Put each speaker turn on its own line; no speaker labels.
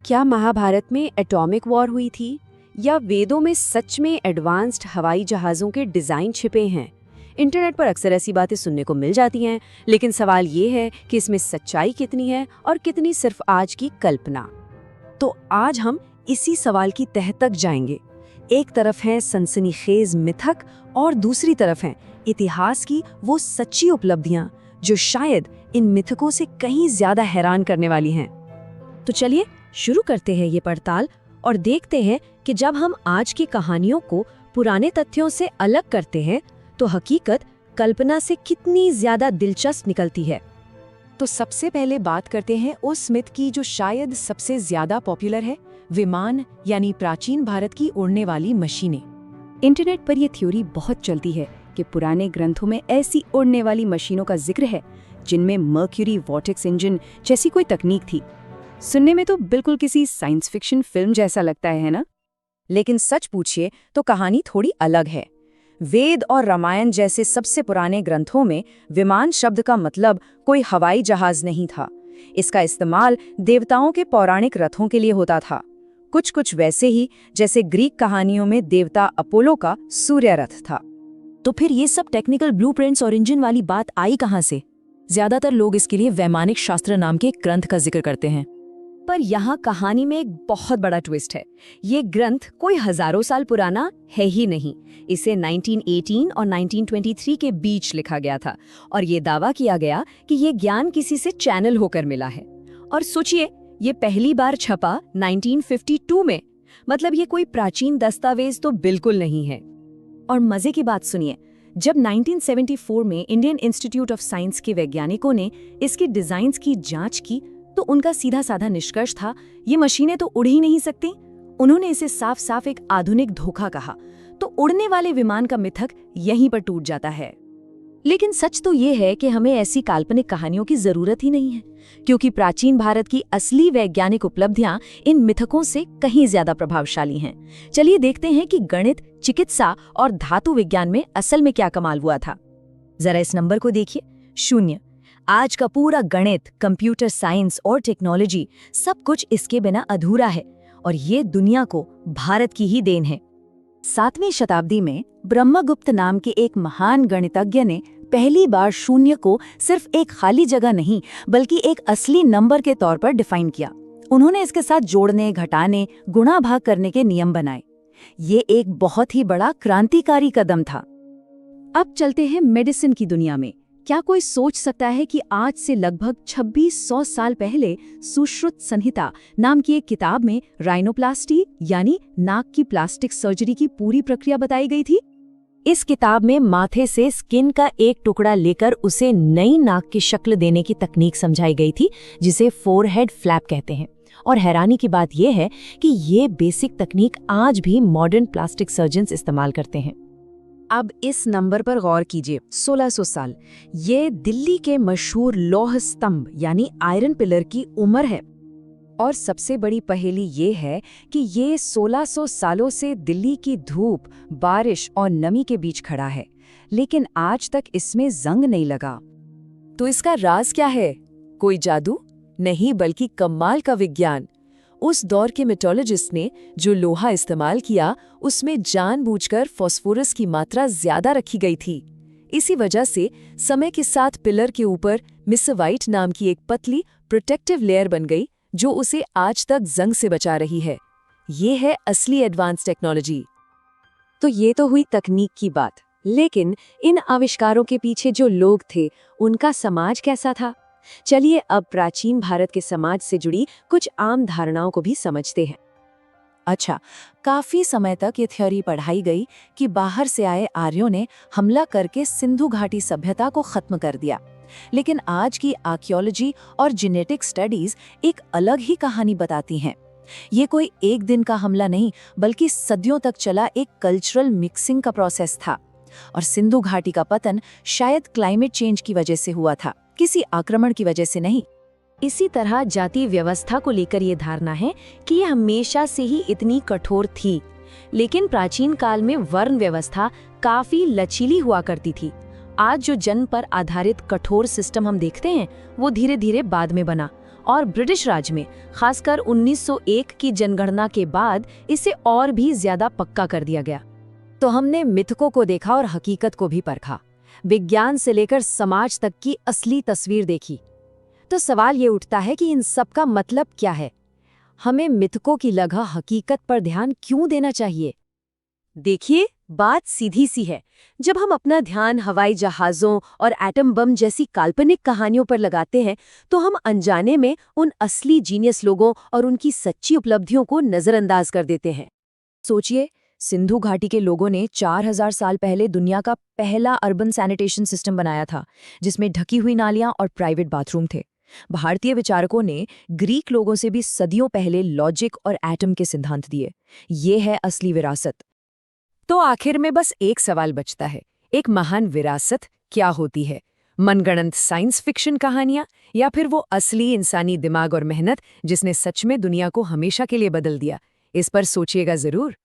क्या महाभारत में atomic war हुई थी या वेदों में सच में एडवांस्ड हवाई जहाज़ों के डिज़ाइन छिपे हैं? इंटरनेट पर अक्सर ऐसी बातें सुनने को मिल जाती हैं, लेकिन सवाल ये है कि इसमें सच्चाई कितनी है और कितनी सिर्फ आज की कल्पना। तो आज हम इसी सवाल की तह तक जाएंगे। एक तरफ है सनसनीखेज मिथक और दूसरी तरफ है इतिहास की वो सच्ची उपलब्धियां जो शायद इन मिथकों से कहीं ज्यादा हैरान करने वाली हैं। तो चलिए शुरू करते हैं ये पड़ताल और देखते हैं कि जब हम आज की कहानियों को पुराने तथ्यों से अलग करते हैं तो हकीकत कल्पना से कितनी ज्यादा दिलचस्प निकलती है।
तो सबसे पहले बात करते हैं उस मिथ की जो शायद सबसे ज्यादा पॉपुलर है, विमान यानी प्राचीन भारत की उड़ने वाली मशीनें।
इंटरनेट पर यह थ्योरी बहुत चलती है कि पुराने ग्रंथों में ऐसी उड़ने वाली मशीनों का जिक्र है जिनमें मर्क्यूरी वॉर्टेक्स इंजन जैसी कोई तकनीक थी। सुनने में तो बिल्कुल किसी साइंस फिक्शन फिल्म जैसा लगता है ना?
लेकिन सच पूछिए तो कहानी थोड़ी अलग है। वेद और रामायण जैसे सबसे पुराने ग्रंथों में विमान शब्द का मतलब कोई हवाई जहाज नहीं था। इसका इस्तेमाल देवताओं के पौराणिक रथों के लिए होता था, कुछ वैसे ही जैसे ग्रीक कहानियों में देवता अपोलो का सूर्य रथ था।
तो फिर ये सब टेक्निकल ब्लूप्रिंट्स और इंजन वाली बात आई कहाँ से?
ज्यादातर लोग इसके लिए वैमानिक शास्त्र नाम के एक ग्रंथ का जिक्र करते हैं।
पर यहाँ कहानी में एक बहुत बड़ा ट्विस्ट है। ये ग्रंथ कोई हजारों साल पुराना है ही नहीं। इसे 1918 और 1923 के बीच लिखा गया था और ये दावा किया गया कि ये ज्ञान किसी से चैनल होकर मिला है। और सोचिए, ये पहली बार छपा 1952 में। मतलब ये कोई प्राचीन दस्तावेज तो बिल्कुल नहीं है। और मजे की बात सुनिए, जब 1974 में इंडियन इंस्टीट्यूट ऑफ साइंस के वैज्ञानिकों ने इसके डिजाइन्स की जांच की तो उनका सीधा साधा निष्कर्ष था, ये मशीनें तो उड़ ही नहीं सकती। उन्होंने इसे साफ साफ एक आधुनिक धोखा कहा। तो उड़ने वाले विमान का मिथक यहीं पर टूट जाता है। लेकिन सच तो ये है कि हमें ऐसी काल्पनिक कहानियों की जरूरत ही नहीं है, क्योंकि प्राचीन भारत की असली वैज्ञानिक उपलब्धियां इन मिथकों से कहीं ज्यादा प्रभावशाली हैं। चलिए देखते हैं कि गणित, चिकित्सा और धातु विज्ञान में असल में क्या कमाल हुआ था। जरा इस नंबर को देखिए, 0। आज का पूरा गणित, कंप्यूटर साइंस और टेक्नोलॉजी सब कुछ इसके बिना अधूरा है और ये दुनिया को भारत की ही देन है। 7वीं शताब्दी में ब्रह्मगुप्त नाम के एक महान गणितज्ञ ने पहली बार 0 को सिर्फ एक खाली जगह नहीं बल्कि एक असली नंबर के तौर पर डिफाइन किया। उन्होंने इसके साथ जोड़ने, घटाने, गुणा भाग करने के नियम बनाए। ये एक बहुत ही बड़ा क्रांतिकारी कदम था। अब चलते हैं मेडिसिन की दुनिया में। क्या कोई सोच सकता है कि आज से लगभग 2600 साल पहले सुश्रुत संहिता नाम की एक किताब में राइनोप्लास्टी यानी नाक की प्लास्टिक सर्जरी की पूरी प्रक्रिया बताई गई थी? इस किताब में माथे से स्किन का एक टुकड़ा लेकर उसे नई नाक की शक्ल देने की तकनीक समझाई गई थी, जिसे फोरहेड फ्लैप कहते हैं। और हैरानी की बात यह है कि ये बेसिक तकनीक आज भी मॉडर्न प्लास्टिक सर्जन्स इस्तेमाल करते हैं। अब इस नंबर पर गौर कीजिए, 1600 साल। ये दिल्ली के मशहूर लौह स्तंभ यानी आयरन पिलर की उम्र है। और सबसे बड़ी पहेली ये है कि ये 1600 सालों से दिल्ली की धूप, बारिश और नमी के बीच खड़ा है, लेकिन आज तक इसमें जंग नहीं लगा। तो इसका राज क्या है? कोई जादू नहीं, बल्कि कमाल का विज्ञान। उस दौर के मेटोलॉजिस्ट ने जो लोहा इस्तेमाल किया उसमें जानबूझकर फास्फोरस की मात्रा ज्यादा रखी गई थी। इसी वजह से समय के साथ पिलर के ऊपर मिसवाइट नाम की एक पतली प्रोटेक्टिव लेयर बन गई जो उसे आज तक जंग से बचा रही है। ये है असली एडवांस टेक्नोलॉजी। तो ये तो हुई तकनीक की बात, लेकिन इन आविष्कारों के पीछे जो लोग थे उनका समाज कैसा था? चलिए अब प्राचीन भारत के समाज से जुड़ी कुछ आम धारणाओं को भी समझते हैं। अच्छा, काफी समय तक ये थ्योरी पढ़ाई गई कि बाहर से आए आर्यों ने हमला करके सिंधु घाटी सभ्यता को खत्म कर दिया। लेकिन आज की आर्कियोलॉजी और जेनेटिक स्टडीज एक अलग ही कहानी बताती हैं। ये कोई एक दिन का हमला नहीं, बल्कि सदियों तक चला एक कल्चरल मिक्सिंग का प्रोसेस था। और सिंधु घाटी का पतन शायद क्लाइमेट चेंज की वजह से हुआ था, किसी आक्रमण की वजह से नहीं। इसी तरह जाति व्यवस्था को लेकर ये धारणा है कि ये हमेशा से ही इतनी कठोर थी, लेकिन प्राचीन काल में वर्ण व्यवस्था काफी लचीली हुआ करती थी। आज जो जन्म पर आधारित कठोर सिस्टम हम देखते हैं वो धीरे धीरे बाद में बना
और ब्रिटिश राज में खासकर 1901 की जनगणना के बाद इसे और भी ज्यादा पक्का कर दिया गया।
तो हमने मिथकों को देखा और हकीकत को भी परखा, विज्ञान से लेकर समाज तक की असली तस्वीर देखी। तो सवाल ये उठता है कि इन सब का मतलब क्या है? हमें मिथकों की जगह हकीकत पर ध्यान क्यों देना चाहिए?
देखिए, बात सीधी सी है। जब हम अपना ध्यान हवाई जहाज़ों और एटम बम जैसी काल्पनिक कहानियों पर लगाते हैं, तो हम अनजाने में उन असली जीनियस लोगों और उनकी सच्ची उपलब्धियों को नज़रअंदाज कर देते हैं।
सोचिए, सिंधु घाटी के लोगों ने 4000 साल पहले दुनिया का पहला अर्बन सैनिटेशन सिस्टम बनाया था, जिसमें ढकी हुई नालियां और प्राइवेट बाथरूम थे। भारतीय विचारकों ने ग्रीक लोगों से भी सदियों पहले लॉजिक और एटम के सिद्धांत दिए। ये है असली विरासत। तो आखिर में बस एक सवाल बचता है, एक महान विरासत क्या होती है? मनगढ़ंत साइंस फिक्शन कहानियां, या फिर वो असली इंसानी दिमाग और मेहनत जिसने सच में दुनिया को हमेशा के लिए बदल दिया? इस पर सोचिएगा जरूर।